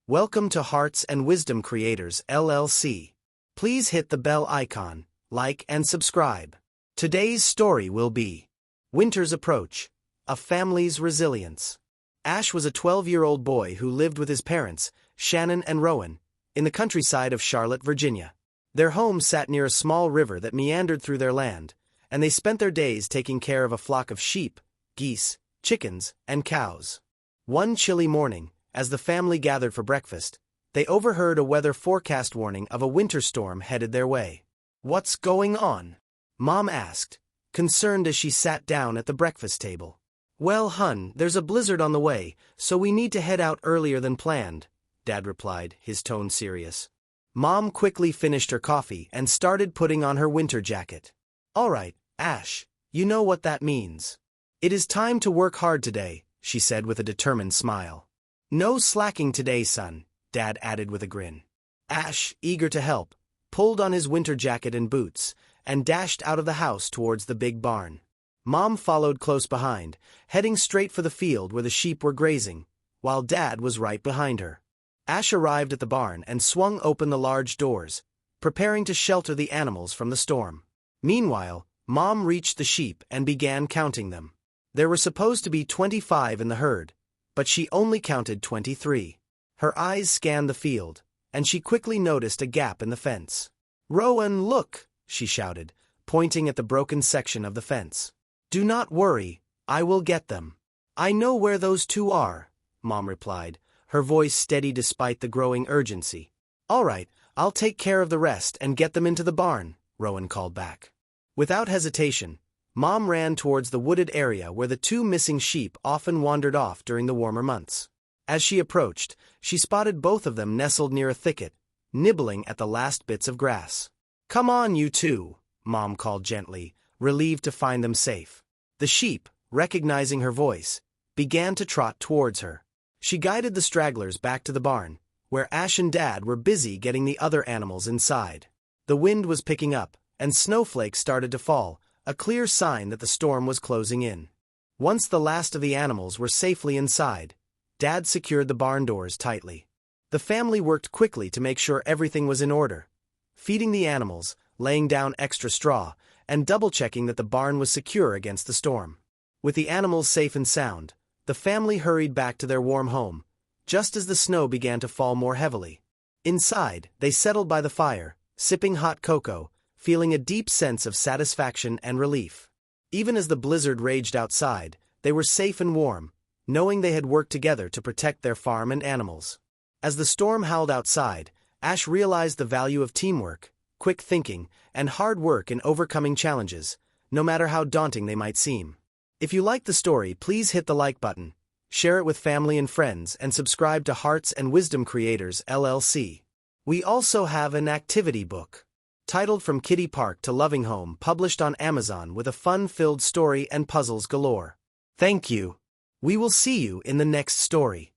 Welcome to Hearts and Wisdom Creators LLC. Please hit the bell icon, like and subscribe. Today's story will be Winter's Approach, A Family's Resilience. Ashe was a 12-year-old boy who lived with his parents, Shannon and Rowan, in the countryside of Charlotte, Virginia. Their home sat near a small river that meandered through their land, and they spent their days taking care of a flock of sheep, geese, chickens, and cows. One chilly morning, as the family gathered for breakfast, they overheard a weather forecast warning of a winter storm headed their way. "What's going on?" Mom asked, concerned as she sat down at the breakfast table. "Well, hun, there's a blizzard on the way, so we need to head out earlier than planned," Dad replied, his tone serious. Mom quickly finished her coffee and started putting on her winter jacket. "All right, Ashe, you know what that means. It is time to work hard today," she said with a determined smile. "No slacking today, son," Dad added with a grin. Ashe, eager to help, pulled on his winter jacket and boots, and dashed out of the house towards the big barn. Mom followed close behind, heading straight for the field where the sheep were grazing, while Dad was right behind her. Ashe arrived at the barn and swung open the large doors, preparing to shelter the animals from the storm. Meanwhile, Mom reached the sheep and began counting them. There were supposed to be 25 in the herd, but she only counted 23. Her eyes scanned the field, and she quickly noticed a gap in the fence. "Rowan, look!" she shouted, pointing at the broken section of the fence. "Do not worry, I will get them." "I know where those two are," Mom replied, her voice steady despite the growing urgency. "All right, I'll take care of the rest and get them into the barn," Rowan called back. Without hesitation, Mom ran towards the wooded area where the two missing sheep often wandered off during the warmer months. As she approached, she spotted both of them nestled near a thicket, nibbling at the last bits of grass. "Come on, you two," Mom called gently, relieved to find them safe. The sheep, recognizing her voice, began to trot towards her. She guided the stragglers back to the barn, where Ashe and Dad were busy getting the other animals inside. The wind was picking up, and snowflakes started to fall, a clear sign that the storm was closing in. Once the last of the animals were safely inside, Dad secured the barn doors tightly. The family worked quickly to make sure everything was in order, feeding the animals, laying down extra straw, and double-checking that the barn was secure against the storm. With the animals safe and sound, the family hurried back to their warm home, just as the snow began to fall more heavily. Inside, they settled by the fire, sipping hot cocoa, feeling a deep sense of satisfaction and relief. Even as the blizzard raged outside, they were safe and warm, knowing they had worked together to protect their farm and animals. As the storm howled outside, Ashe realized the value of teamwork, quick thinking, and hard work in overcoming challenges, no matter how daunting they might seem. If you liked the story, please hit the like button, share it with family and friends, and subscribe to Hearts and Wisdom Creators LLC. We also have an activity book, titled From Kiddie Park to Loving Home, published on Amazon with a fun-filled story and puzzles galore. Thank you. We will see you in the next story.